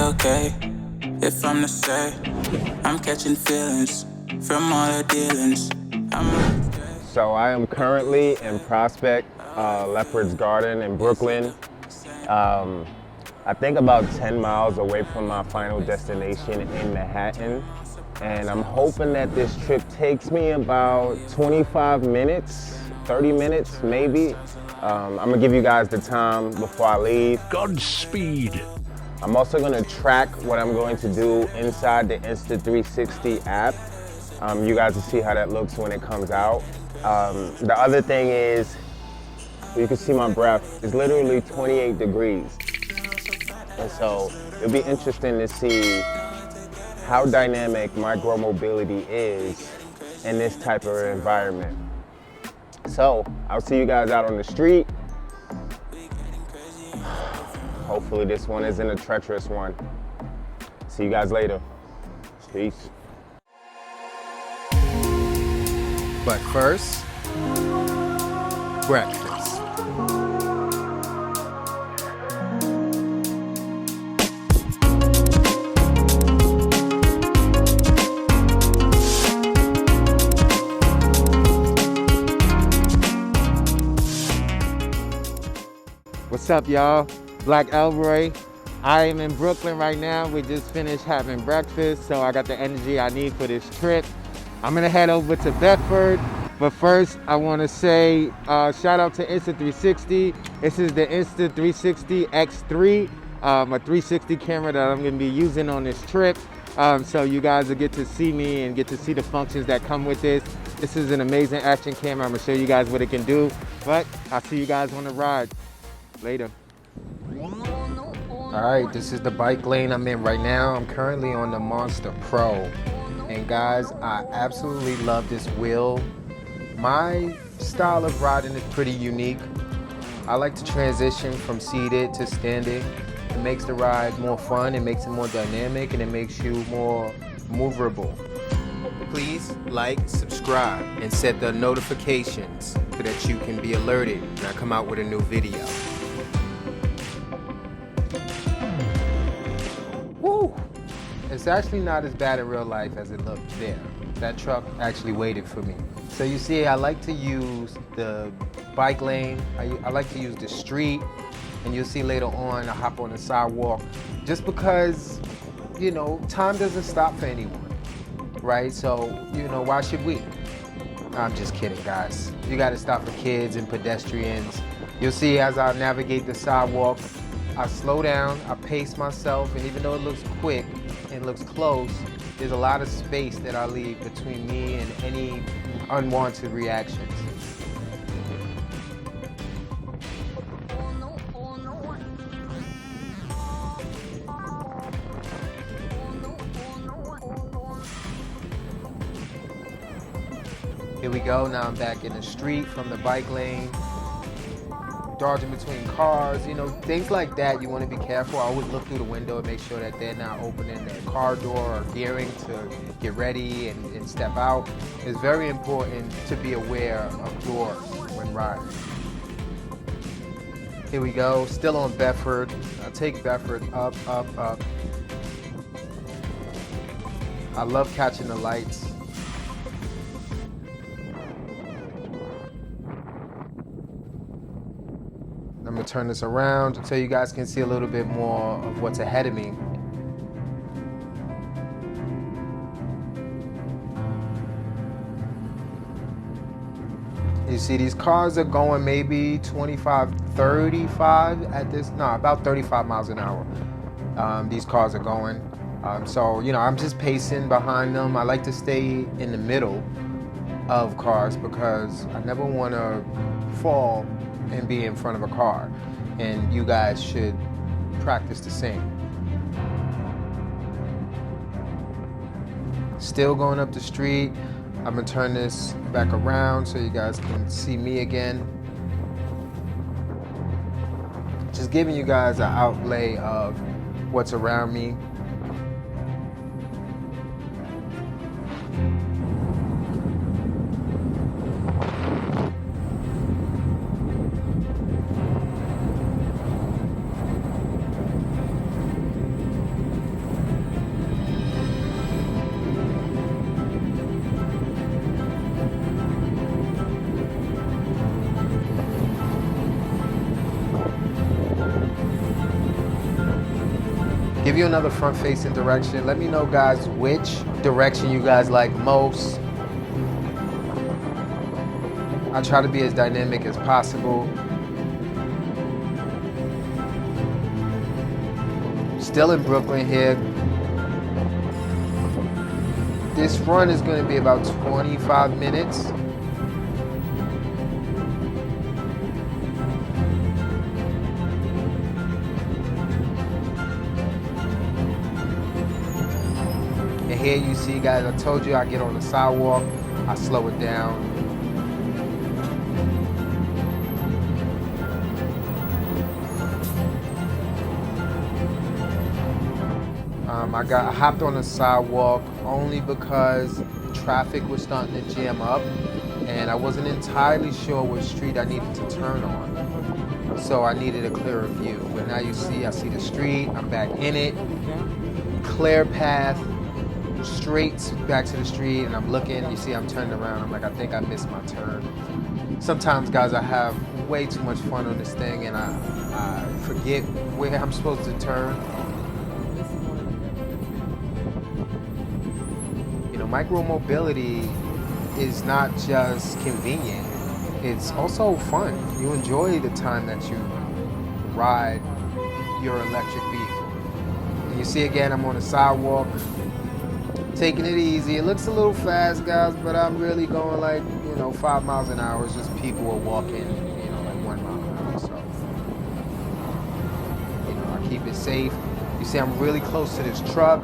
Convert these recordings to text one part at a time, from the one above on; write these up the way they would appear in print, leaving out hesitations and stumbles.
okay if I'm to say I'm catching feelings from all the dealings. So I am currently in Prospect, Leopard's Garden in Brooklyn. I think about 10 miles away from my final destination in Manhattan. And I'm hoping that this trip takes me about 25 minutes, 30 minutes maybe. I'm gonna give you guys the time before I leave. Godspeed. I'm also gonna track what I'm going to do inside the Insta360 app. You guys will see how that looks when it comes out. The other thing is, you can see my breath, it's literally 28 degrees. And so it'll be interesting to see how dynamic micromobility is in this type of environment. So I'll see you guys out on the street. Hopefully this one isn't a treacherous one. See you guys later. Peace. But first, breakfast. What's up, y'all? Black Elroy. I am in Brooklyn right now. We just finished having breakfast, so I got the energy I need for this trip. I'm gonna head over to Bedford, but first I want to say shout out to Insta360. This is the Insta360 X3, a 360 camera that I'm gonna be using on this trip. So you guys will get to see me and get to see the functions that come with this. This is an amazing action camera. I'm gonna show you guys what it can do, but I'll see you guys on the ride. Later. All right, this is the bike lane I'm in right now. I'm currently on the Monster Pro. And guys, I absolutely love this wheel. My style of riding is pretty unique. I like to transition from seated to standing. It makes the ride more fun, it makes it more dynamic, and it makes you more maneuverable. Please like, subscribe, and set the notifications so that you can be alerted when I come out with a new video. Woo! It's actually not as bad in real life as it looked there. That truck actually waited for me. So you see, I like to use the bike lane. I like to use the street. And you'll see later on, I hop on the sidewalk. Just because, you know, time doesn't stop for anyone, right? So, you know, why should we? I'm just kidding, guys. You gotta stop for kids and pedestrians. You'll see as I navigate the sidewalk, I slow down, I pace myself, and even though it looks quick, and looks close, there's a lot of space that I leave between me and any unwanted reactions. Here we go, now I'm back in the street from the bike lane. Dodging between cars, you know, things like that, you want to be careful. I always look through the window and make sure that they're not opening their car door or gearing to get ready and step out. It's very important to be aware of doors when riding. Here we go, still on Bedford. I'll take Bedford up, up, up. I love catching the lights. I'm gonna turn this around so you guys can see a little bit more of what's ahead of me. You see these cars are going maybe 25, 35 at this, no, about 35 miles an hour. These cars are going. So, you know, I'm just pacing behind them. I like to stay in the middle of cars because I never wanna fall and be in front of a car, and you guys should practice the same. Still going up the street. I'm gonna turn this back around so you guys can see me again. Just giving you guys an outlay of what's around me. give you another front-facing direction. Let me know, guys, which direction you guys like most. I try to be as dynamic as possible. Still in Brooklyn here. This run is going to be about 25 minutes. And here you see, guys, I told you I get on the sidewalk, I slow it down. I hopped on the sidewalk only because traffic was starting to jam up and I wasn't entirely sure what street I needed to turn on. So I needed a clearer view. But now you see, I see the street, I'm back in it, clear path, straight back to the street, and I'm looking, you see I'm turning around, I'm like, I think I missed my turn. Sometimes, guys, I have way too much fun on this thing and I forget where I'm supposed to turn. Micromobility is not just convenient, it's also fun. You enjoy the time that you ride your electric vehicle. And you see again, I'm on the sidewalk, taking it easy. It looks a little fast, guys, but I'm really going like, 5 miles an hour. It's just people are walking, like 1 mile an hour. So, I keep it safe. You see, I'm really close to this truck.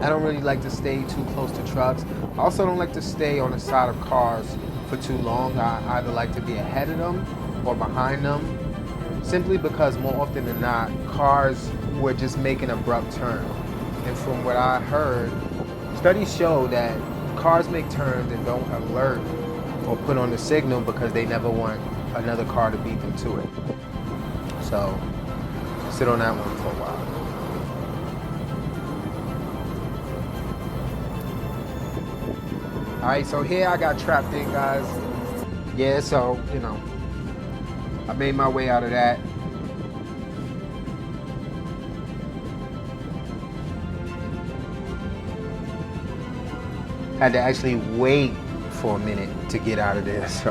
I don't really like to stay too close to trucks. I also don't like to stay on the side of cars for too long. I either like to be ahead of them or behind them, simply because more often than not, cars were just making an abrupt turn. And from what I heard, studies show that cars make turns and don't alert or put on the signal because they never want another car to beat them to it. So, sit on that one for a while. All right, so here I got trapped in, guys. Yeah, so, I made my way out of that. Had to actually wait for a minute to get out of there, so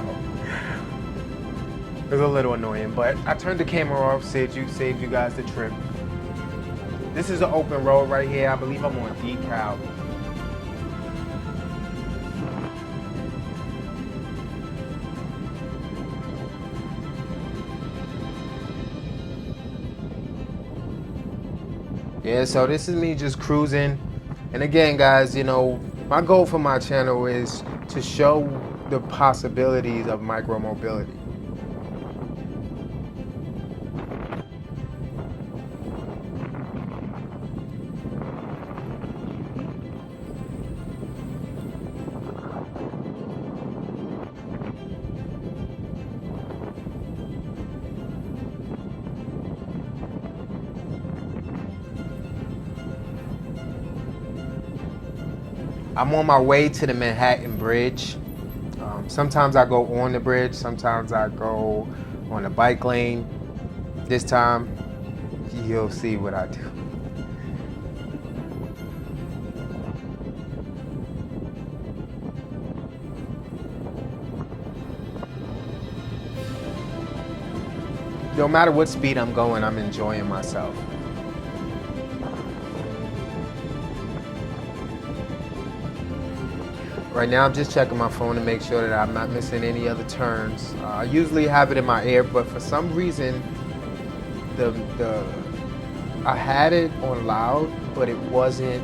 it was a little annoying, but I turned the camera off, saved you guys the trip. This is an open road right here. I believe I'm on decal. Yeah, so this is me just cruising. And again, guys, my goal for my channel is to show the possibilities of micromobility. I'm on my way to the Manhattan Bridge. Sometimes I go on the bridge, sometimes I go on the bike lane. This time, you'll see what I do. No matter what speed I'm going, I'm enjoying myself. Right now I'm just checking my phone to make sure that I'm not missing any other turns. I usually have it in my ear, but for some reason, I had it on loud, but it wasn't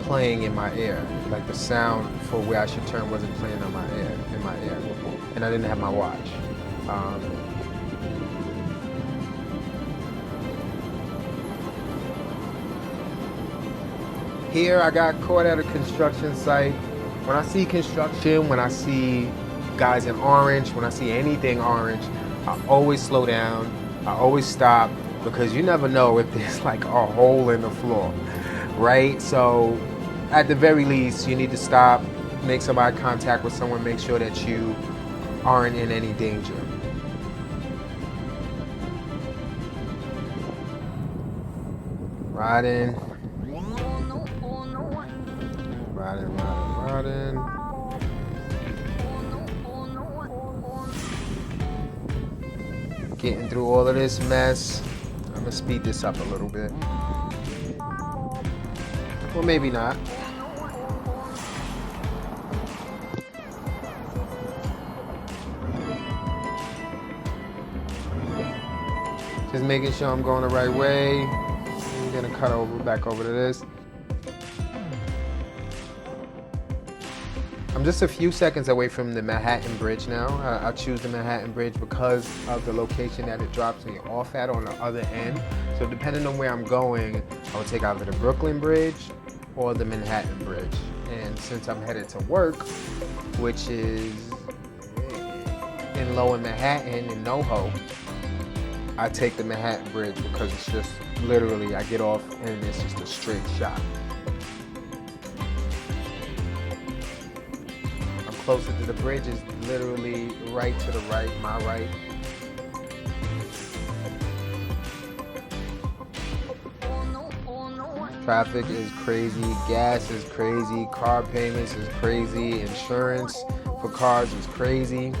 playing in my ear. Like the sound for where I should turn wasn't playing in my ear, and I didn't have my watch. Here I got caught at a construction site. When I see construction, when I see guys in orange, when I see anything orange, I always slow down, I always stop, because you never know if there's like a hole in the floor, right? So at the very least, you need to stop, make some eye contact with someone, make sure that you aren't in any danger. Riding. Riding. Getting through all of this mess. I'm gonna speed this up a little bit. Or maybe not. Just making sure I'm going the right way. I'm gonna cut back over to this. I'm just a few seconds away from the Manhattan Bridge now. I choose the Manhattan Bridge because of the location that it drops me off at on the other end. So depending on where I'm going, I will take either the Brooklyn Bridge or the Manhattan Bridge. And since I'm headed to work, which is in Lower Manhattan in NoHo, I take the Manhattan Bridge because it's just literally, I get off and it's just a straight shot. I'm closer to the bridge, is literally right to the right, my right. Traffic is crazy, gas is crazy, car payments is crazy, insurance for cars is crazy.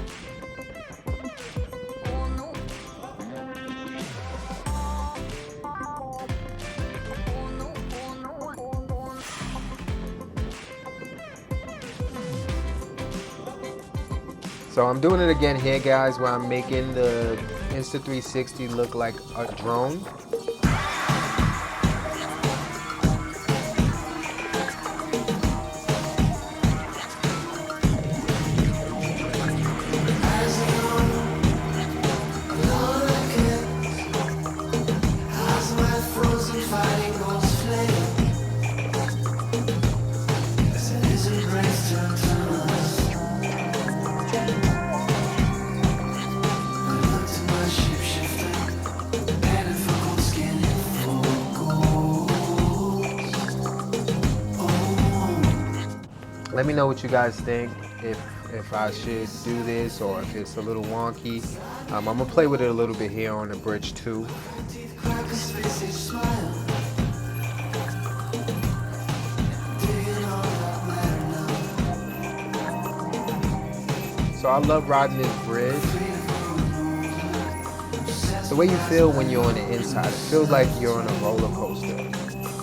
So I'm doing it again here, guys, where I'm making the Insta360 look like a drone. Let me know what you guys think, if I should do this or if it's a little wonky. I'm gonna play with it a little bit here on the bridge too. So I love riding this bridge. The way you feel when you're on the inside, it feels like you're on a roller coaster.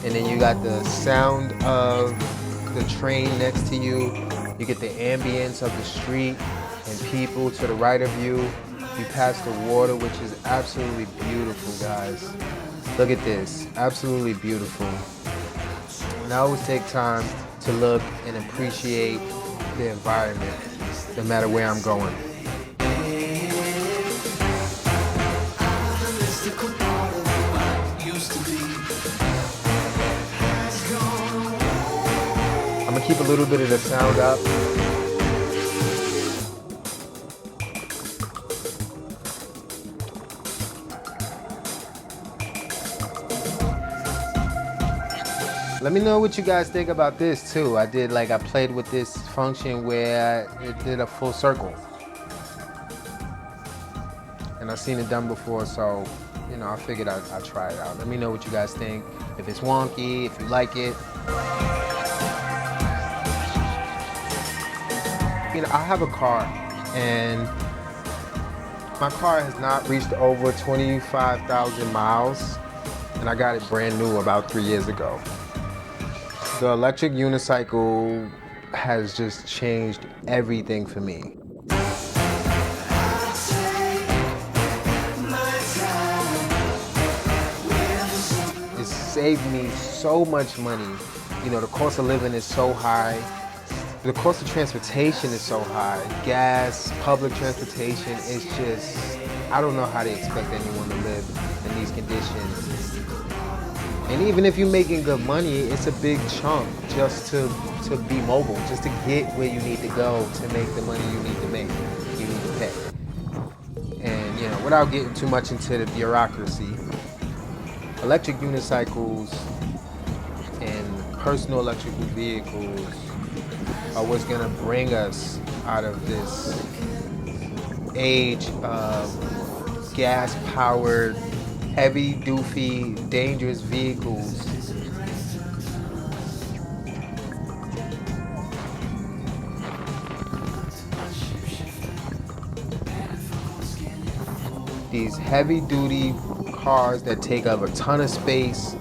And then you got the sound of the train next to you. You get the ambience of the street and people to the right of you. You pass the water, which is absolutely beautiful, guys. Look at this, absolutely beautiful. And I always take time to look and appreciate the environment, no matter where I'm going. I'm gonna keep a little bit of the sound up. Let me know what you guys think about this too. I played with this function where it did a full circle. And I've seen it done before, so you know, I figured I'd try it out. Let me know what you guys think. If it's wonky, if you like it. You know, I have a car, and my car has not reached over 25,000 miles, and I got it brand new about 3 years ago. The electric unicycle has just changed everything for me. It saved me so much money. You know, the cost of living is so high. The cost of transportation is so high. Gas, public transportation, it's just, I don't know how they expect anyone to live in these conditions. And even if you're making good money, it's a big chunk just to be mobile, just to get where you need to go to make the money you need to make, you need to pay. And you know, without getting too much into the bureaucracy, electric unicycles and personal electrical vehicles are what's gonna bring us out of this age of gas-powered heavy, doofy, dangerous vehicles. These heavy duty cars that take up a ton of space.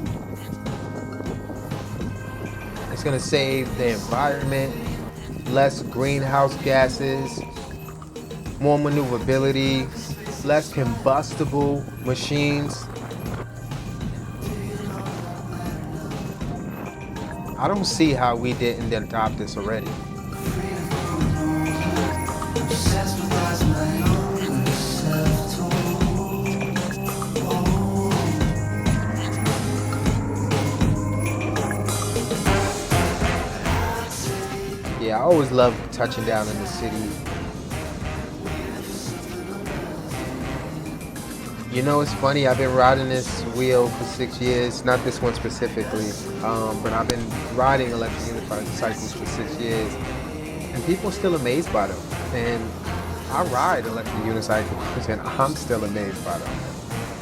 It's gonna save the environment, less greenhouse gases, more maneuverability, less combustible machines. I don't see how we didn't adopt this already. Yeah, I always love touching down in the city. You know, it's funny, I've been riding this wheel for 6 years, not this one specifically, but I've been riding electric unicycles for 6 years, and people are still amazed by them. And I ride electric unicycles, and I'm still amazed by them.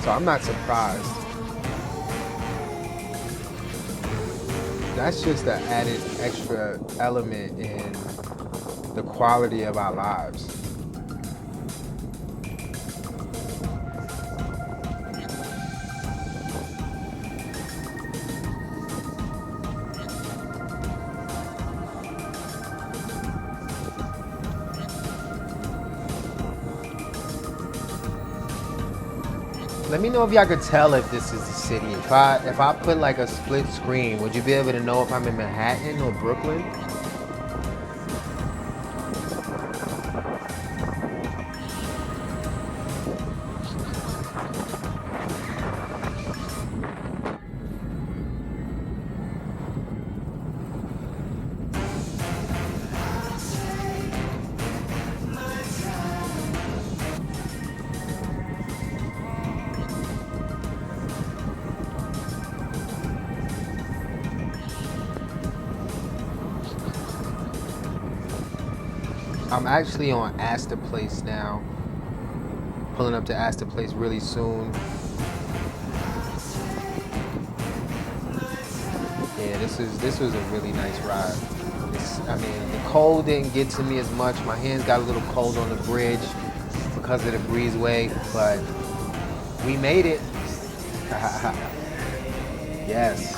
So I'm not surprised. That's just an added extra element in the quality of our lives. Let me know if y'all could tell if this is the city. If I put like a split screen, would you be able to know if I'm in Manhattan or Brooklyn? I'm actually on Astor Place now. Pulling up to Astor Place really soon. Yeah, this was a really nice ride. I mean, the cold didn't get to me as much. My hands got a little cold on the bridge because of the breezeway, but we made it. Yes.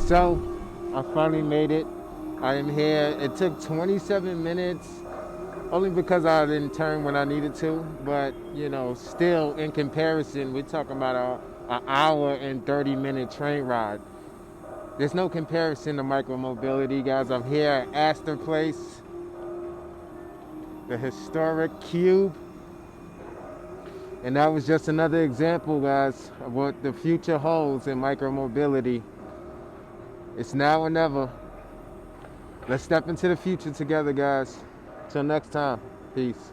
So, I finally made it. I am here. It took 27 minutes, only because I didn't turn when I needed to. But, you know, still in comparison, we're talking about an hour and 30-minute train ride. There's no comparison to Micromobility, guys. I'm here at Astor Place, the historic Cube. And that was just another example, guys, of what the future holds in Micromobility. It's now or never. Let's step into the future together, guys. Till next time. Peace.